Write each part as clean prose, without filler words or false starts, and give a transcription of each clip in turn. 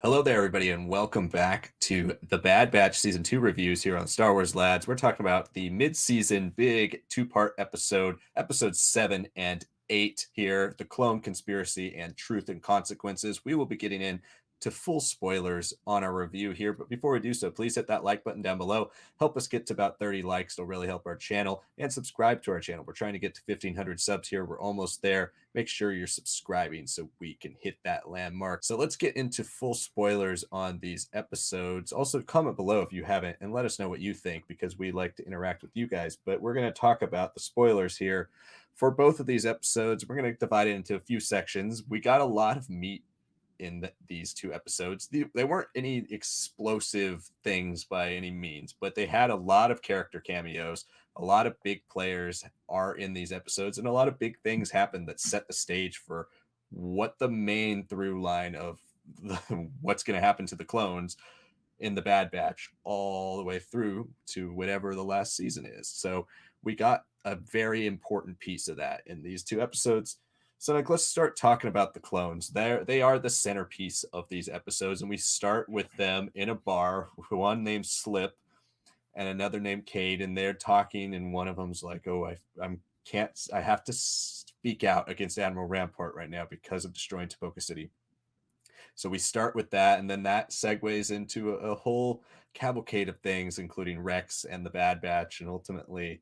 Hello there, everybody, and welcome back to the Bad Batch Season 2 reviews here on Star Wars Lads. We're talking about the mid-season big two-part episode, episodes 7 and 8 here, The Clone Conspiracy and Truth and Consequences. We will be getting in to full spoilers on our review here, but before we do so, please hit that like button down below. Help us get to about 30 likes. It'll really help our channel, and subscribe to our channel. We're trying to get to 1,500 subs here. We're almost there. Make sure you're subscribing so we can hit that landmark. So let's get into full spoilers on these episodes. Also, comment below if you haven't and let us know what you think, because we like to interact with you guys. But we're going to talk about the spoilers here for both of these episodes. We're going to divide it into a few sections. We got a lot of meat in these two episodes. They weren't any explosive things by any means, but they had a lot of character cameos. A lot of big players are in these episodes, and a lot of big things happen that set the stage for what the main through line of what's going to happen to the clones in the Bad Batch all the way through to whatever the last season is. So we got a very important piece of that in these two episodes. So like, let's start talking about the clones. They are the centerpiece of these episodes, and we start with them in a bar. One named Slip and another named Cade, and they're talking, and one of them's like, "Oh, I have to speak out against Admiral Rampart right now because of destroying Taboka City." So we start with that, and then that segues into a whole cavalcade of things, including Rex and the Bad Batch, and ultimately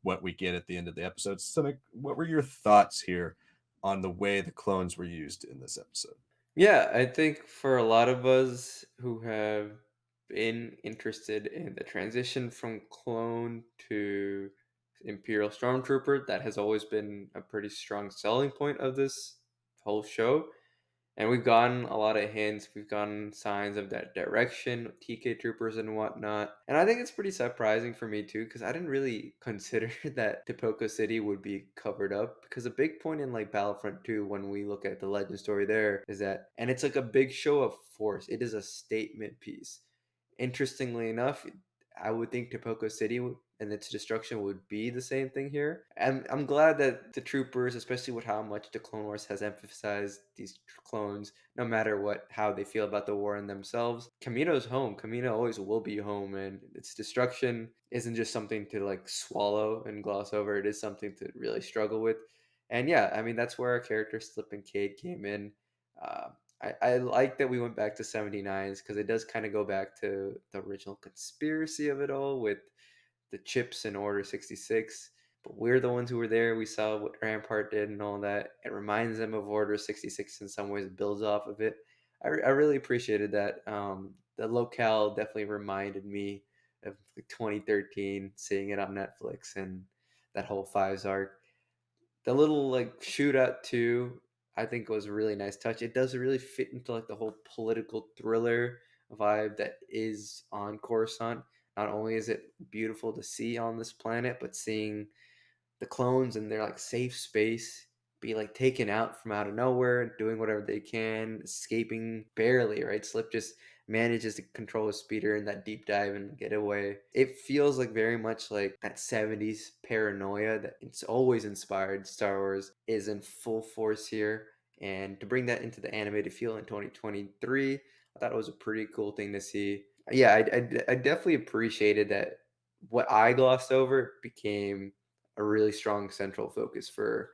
what we get at the end of the episode. So, what were your thoughts here on the way the clones were used in this episode? Yeah, I think for a lot of us who have been interested in the transition from clone to Imperial Stormtrooper, that has always been a pretty strong selling point of this whole show. And we've gotten a lot of hints, we've gotten signs of that direction, TK troopers and whatnot. And I think it's pretty surprising for me too, because I didn't really consider that Tepoka City would be covered up. Because a big point in like Battlefront 2, when we look at the legend story there, is that, and it's like a big show of force, it is a statement piece. Interestingly enough, I would think Tepoka City and its destruction would be the same thing here. And I'm glad that the troopers, especially with how much the Clone Wars has emphasized these clones, no matter how they feel about the war in themselves, Kamino's home. Kamino always will be home, and its destruction isn't just something to like swallow and gloss over. It is something to really struggle with. And yeah, I mean that's where our character Slip and Cade came in. Uh, I like that we went back to 79s because it does kind of go back to the original conspiracy of it all with the chips in Order 66. But we're the ones who were there. We saw what Rampart did and all that. It reminds them of Order 66 in some ways, it builds off of it. I really appreciated that. The locale definitely reminded me of like 2013, seeing it on Netflix and that whole Fives arc. The little like shootout too, I think was a really nice touch. It does really fit into like the whole political thriller vibe that is on Coruscant. Not only is it beautiful to see on this planet, but seeing the clones in their like safe space be like taken out from out of nowhere, doing whatever they can, escaping barely, right? Slip just manages to control his speeder in that deep dive and get away. It feels like very much like that 70s paranoia that it's always inspired Star Wars is in full force here. And to bring that into the animated feel in 2023, I thought it was a pretty cool thing to see. Yeah, I definitely appreciated that what I glossed over became a really strong central focus for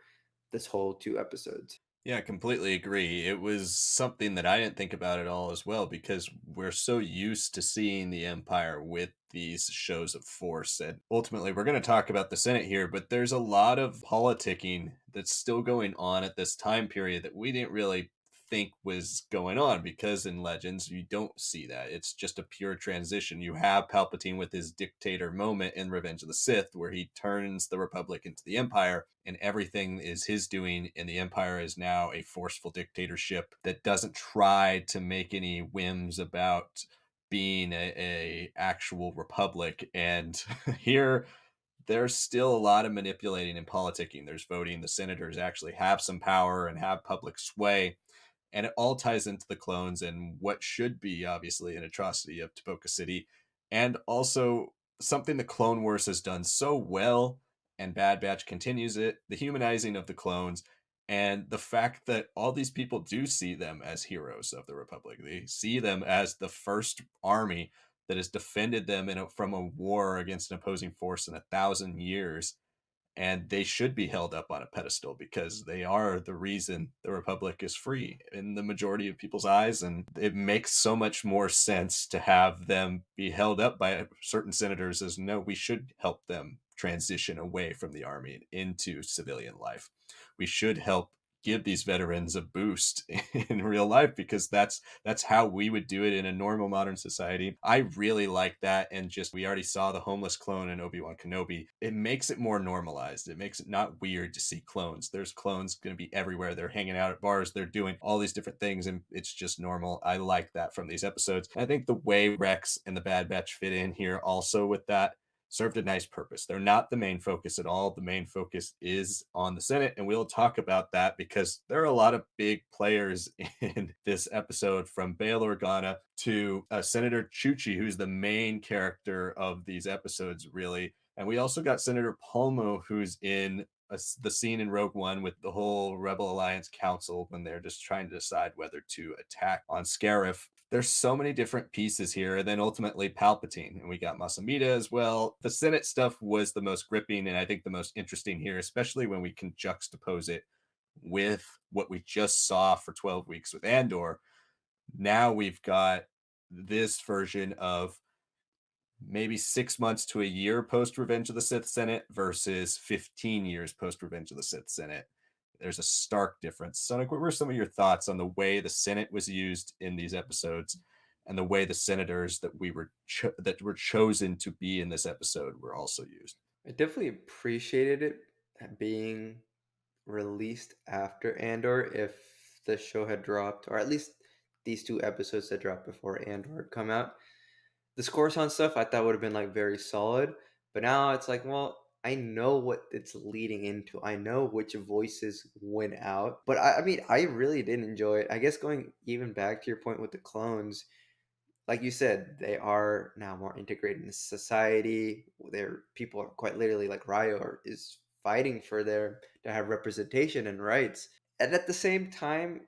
this whole 2 episodes. Yeah, I completely agree. It was something that I didn't think about at all as well, because we're so used to seeing the Empire with these shows of force. And ultimately, we're going to talk about the Senate here, but there's a lot of politicking that's still going on at this time period that we didn't really think was going on, because in Legends you don't see that. It's just a pure transition. You have Palpatine with his dictator moment in Revenge of the Sith, where he turns the Republic into the Empire, and everything is his doing, and the Empire is now a forceful dictatorship that doesn't try to make any whims about being a actual republic. And here there's still a lot of manipulating and politicking. There's voting. The senators actually have some power and have public sway, and it all ties into the clones and what should be obviously an atrocity of Taboka City, and also something the Clone Wars has done so well, and Bad Batch continues it: the humanizing of the clones. And the fact that all these people do see them as heroes of the Republic, they see them as the first army that has defended them from a war against an opposing force in 1,000 years, and they should be held up on a pedestal because they are the reason the republic is free in the majority of people's eyes. And it makes so much more sense to have them be held up by certain senators as, no, we should help them transition away from the army and into civilian life. We should help give these veterans a boost in real life, because that's how we would do it in a normal modern society. I really like that. And just, we already saw the homeless clone in Obi-Wan Kenobi. It makes it more normalized. It makes it not weird to see clones. There's clones going to be everywhere. They're hanging out at bars, they're doing all these different things, and it's just normal. I like that from these episodes. I think the way Rex and the Bad Batch fit in here also with that served a nice purpose. They're not the main focus at all. The main focus is on the Senate, and we'll talk about that because there are a lot of big players in this episode, from Bail Organa to Senator Chuchi, who's the main character of these episodes, really. And we also got Senator Palmo, who's in the scene in Rogue One with the whole Rebel Alliance Council when they're just trying to decide whether to attack on Scarif. There's so many different pieces here. And then ultimately Palpatine, and we got Masamita as well. The Senate stuff was the most gripping and I think the most interesting here, especially when we can juxtapose it with what we just saw for 12 weeks with Andor. Now we've got this version of maybe 6 months to a year post Revenge of the Sith Senate versus 15 years post Revenge of the Sith Senate. There's a stark difference. Sonic, what were some of your thoughts on the way the Senate was used in these episodes, and the way the senators that were chosen to be in this episode were also used? I definitely appreciated it being released after Andor. If the show had dropped, or at least these two episodes that dropped before Andor had come out, the Coruscant stuff I thought would have been like very solid. But now it's like, well, I know what it's leading into. I know which voices went out. But I mean, I really did enjoy it. I guess going even back to your point with the clones, like you said, they are now more integrated in society. Their people are quite literally like is fighting for their to have representation and rights. And at the same time,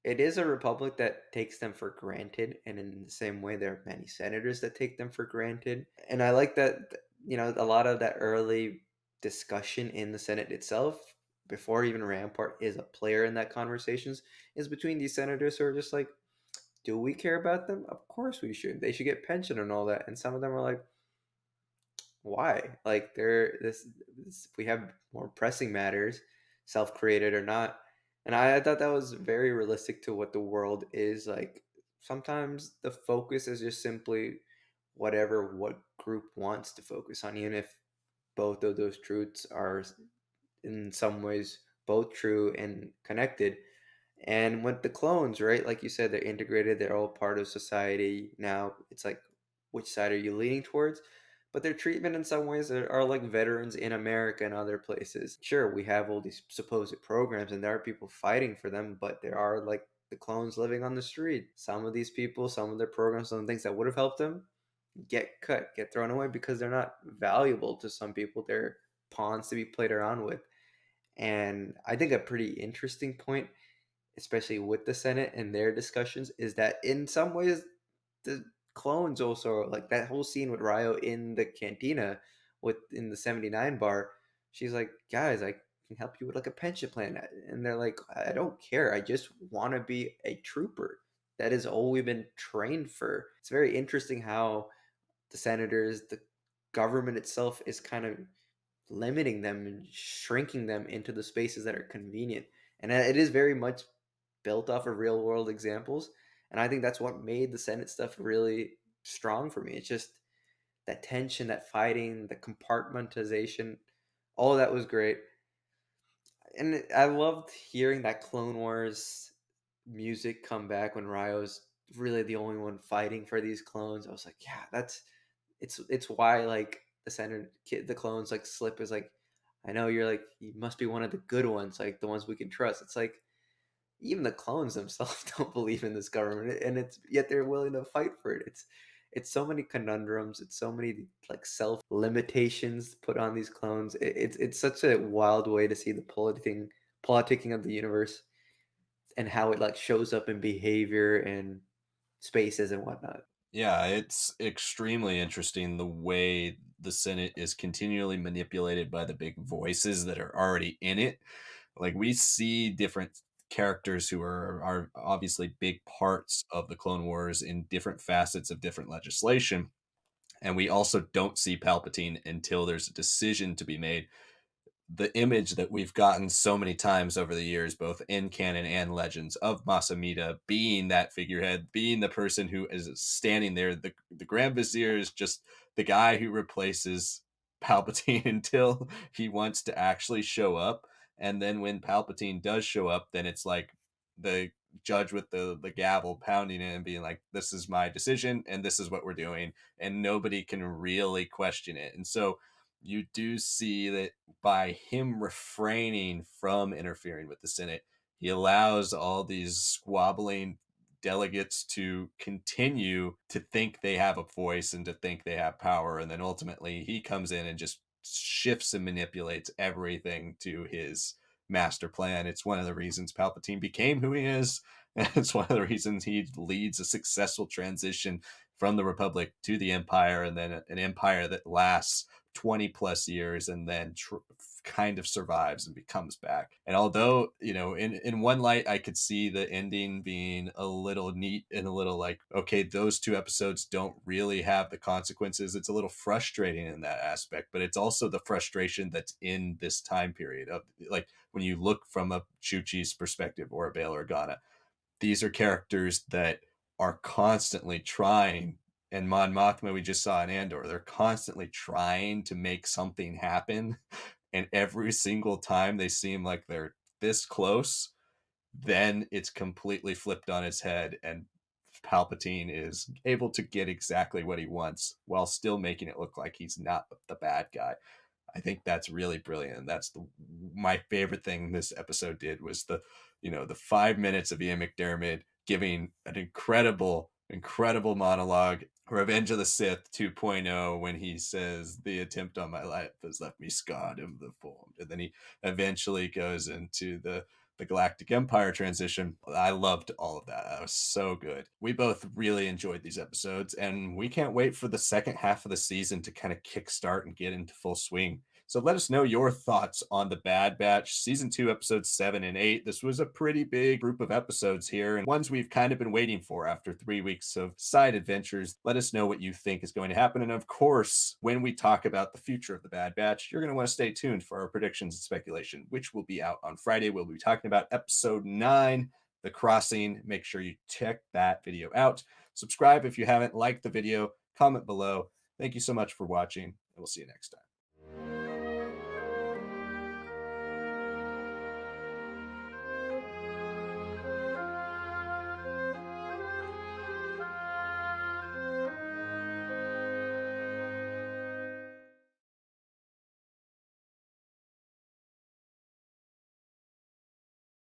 it is a republic that takes them for granted, and in the same way, there are many senators that take them for granted. And I like that, a lot of that early discussion in the Senate itself, before even Rampart is a player in that conversations, is between these senators who are just like, do we care about them? Of course we should. They should get pension and all that. And some of them are like, why? Like this we have more pressing matters, self-created or not. And I thought that was very realistic to what the world is like. Sometimes the focus is just simply what group wants to focus on, even if both of those truths are in some ways both true and connected. And with the clones, right? Like you said, they're integrated, they're all part of society. Now it's like, which side are you leaning towards? But their treatment in some ways are like veterans in America and other places. Sure, we have all these supposed programs and there are people fighting for them, but there are like the clones living on the street. Some of these people, some of their programs, some things that would have helped them get cut, get thrown away because they're not valuable to some people. They're pawns to be played around with. And I think a pretty interesting point, especially with the Senate and their discussions, is that in some ways the clones also like that whole scene with Ryo in the cantina with in the 79 bar. She's like, guys, I can help you with like a pension plan. And they're like, I don't care. I just want to be a trooper. That is all we've been trained for. It's very interesting how the senators, the government itself is kind of limiting them and shrinking them into the spaces that are convenient. And it is very much built off of real world examples. And I think that's what made the Senate stuff really strong for me. It's just that tension, that fighting, the compartmentalization, all of that was great. And I loved hearing that Clone Wars music come back when Ryo's really the only one fighting for these clones. I was like, yeah, it's why like the clones like Slip is like, I know you're like you must be one of the good ones, like the ones we can trust. It's like even the clones themselves don't believe in this government, and it's yet they're willing to fight for it. It's so many conundrums. It's so many like self limitations put on these clones. It's such a wild way to see the politicking of the universe and how it like shows up in behavior and spaces and whatnot. Yeah, it's extremely interesting the way the Senate is continually manipulated by the big voices that are already in it. Like we see different characters who are obviously big parts of the Clone Wars in different facets of different legislation. And we also don't see Palpatine until there's a decision to be made. The image that we've gotten so many times over the years, both in canon and legends, of Masamita being that figurehead, being the person who is standing there. The Grand Vizier is just the guy who replaces Palpatine until he wants to actually show up. And then when Palpatine does show up, then it's like the judge with the gavel pounding it and being like, this is my decision and this is what we're doing. And nobody can really question it. And so you do see that by him refraining from interfering with the Senate, he allows all these squabbling delegates to continue to think they have a voice and to think they have power. And then ultimately he comes in and just shifts and manipulates everything to his master plan. It's one of the reasons Palpatine became who he is. And it's one of the reasons he leads a successful transition from the Republic to the Empire, and then an empire that lasts 20 plus years and then kind of survives and becomes back. And although, in one light, I could see the ending being a little neat and a little like, okay, those two episodes don't really have the consequences. It's a little frustrating in that aspect, but it's also the frustration that's in this time period of like when you look from a Chuchi's perspective or a Bail Organa, these are characters that are constantly trying, and Mon Mothma we just saw in Andor, they're constantly trying to make something happen, and every single time they seem like they're this close, then it's completely flipped on its head, and Palpatine is able to get exactly what he wants while still making it look like he's not the bad guy. I think that's really brilliant. And that's my favorite thing this episode did was the 5 minutes of Ian McDiarmid giving an incredible monologue, Revenge of the Sith 2.0, when he says the attempt on my life has left me scarred and deformed. And then he eventually goes into the Galactic Empire transition. I loved all of that. That was so good. We both really enjoyed these episodes, and we can't wait for the second half of the season to kind of kickstart and get into full swing. So let us know your thoughts on the Bad Batch season 2 episodes 7 and 8. This was a pretty big group of episodes here and ones we've kind of been waiting for after 3 weeks of side adventures. Let us know what you think is going to happen. And of course, when we talk about the future of the Bad Batch, you're going to want to stay tuned for our predictions and speculation, which will be out on Friday. We'll be talking about episode 9, The Crossing. Make sure you check that video out. Subscribe if you haven't, like the video, comment below. Thank you so much for watching, and we'll see you next time.